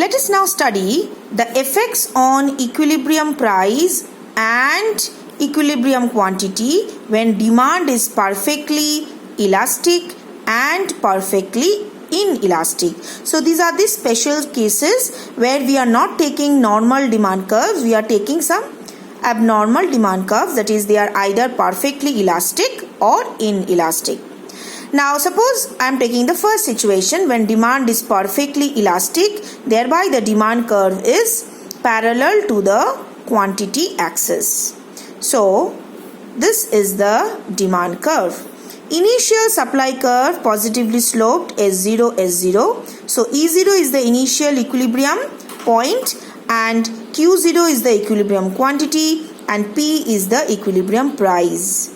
Let us now study the effects on equilibrium price and equilibrium quantity when demand is perfectly elastic and perfectly inelastic. So these are the special cases where we are not taking normal demand curves, we are taking some abnormal demand curves, that is they are either perfectly elastic or inelastic. Now suppose I am taking the first situation when demand is perfectly elastic, thereby the demand curve is parallel to the quantity axis. So this is the demand curve. Initial supply curve positively sloped S0 S0. So E0 is the initial equilibrium point and Q0 is the equilibrium quantity and P is the equilibrium price.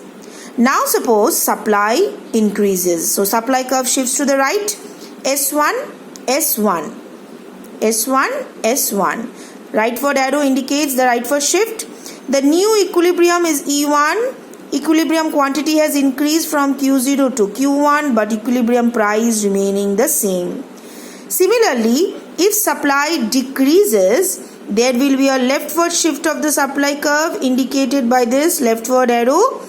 Now suppose supply increases. So supply curve shifts to the right. S1, S1, S1, S1. Rightward arrow indicates the rightward shift. The new equilibrium is E1. Equilibrium quantity has increased from Q0 to Q1 but equilibrium price remaining the same. Similarly, if supply decreases, there will be a leftward shift of the supply curve indicated by this leftward arrow.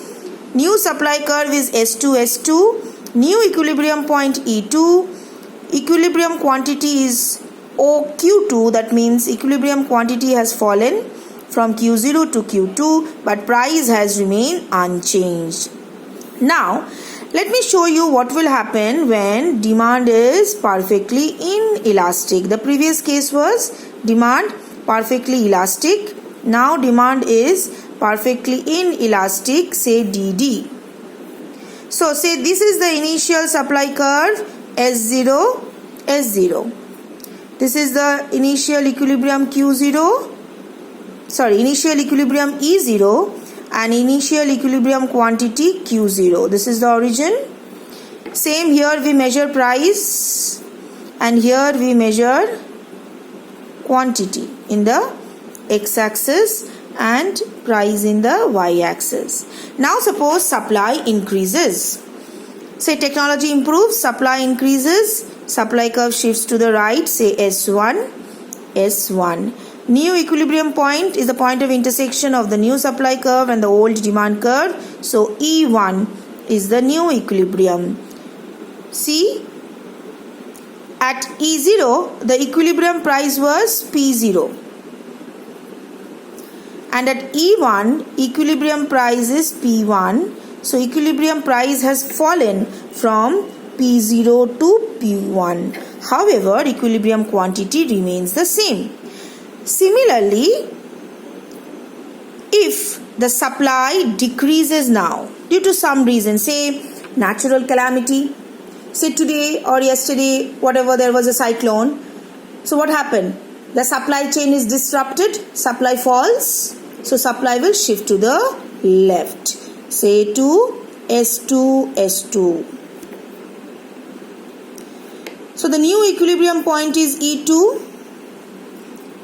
New supply curve is S2, S2. New equilibrium point E2. Equilibrium quantity is OQ2, that means equilibrium quantity has fallen from Q0 to Q2 but price has remained unchanged. Now let me show you what will happen when demand is perfectly inelastic. The previous case was demand perfectly elastic. Now demand is perfectly inelastic, say DD. So say this is the initial supply curve S0, S0. This is the initial equilibrium initial equilibrium E0 and initial equilibrium quantity Q0. This is the origin. Same here we measure price and here we measure quantity in the x-axis and price in the y-axis. Now suppose supply increases. Say technology improves, supply increases, supply curve shifts to the right, say S1, S1. New equilibrium point is the point of intersection of the new supply curve and the old demand curve. So E1 is the new equilibrium. See, at E0 the equilibrium price was P0. And at E1 equilibrium price is P1. So equilibrium price has fallen from P0 to P1. However, equilibrium quantity remains the same. Similarly, if the supply decreases now due to some reason, say natural calamity, say today or yesterday, whatever, there was a cyclone. So what happened? The supply chain is disrupted, supply falls. So supply will shift to the left, say to S2, S2. So the new equilibrium point is E2.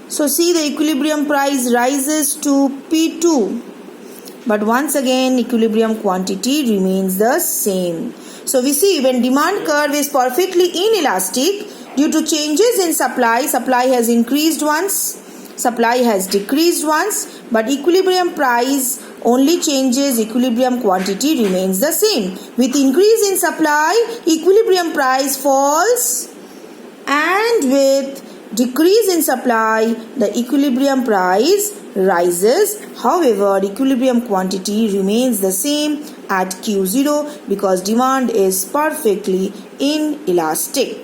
So see, the equilibrium price rises to P2. But once again equilibrium quantity remains the same. So we see when demand curve is perfectly inelastic, due to changes in supply, supply has increased once, supply has decreased once, but equilibrium price only changes, equilibrium quantity remains the same. With increase in supply, equilibrium price falls, and with decrease in supply, the equilibrium price rises. However, equilibrium quantity remains the same at Q0 because demand is perfectly inelastic.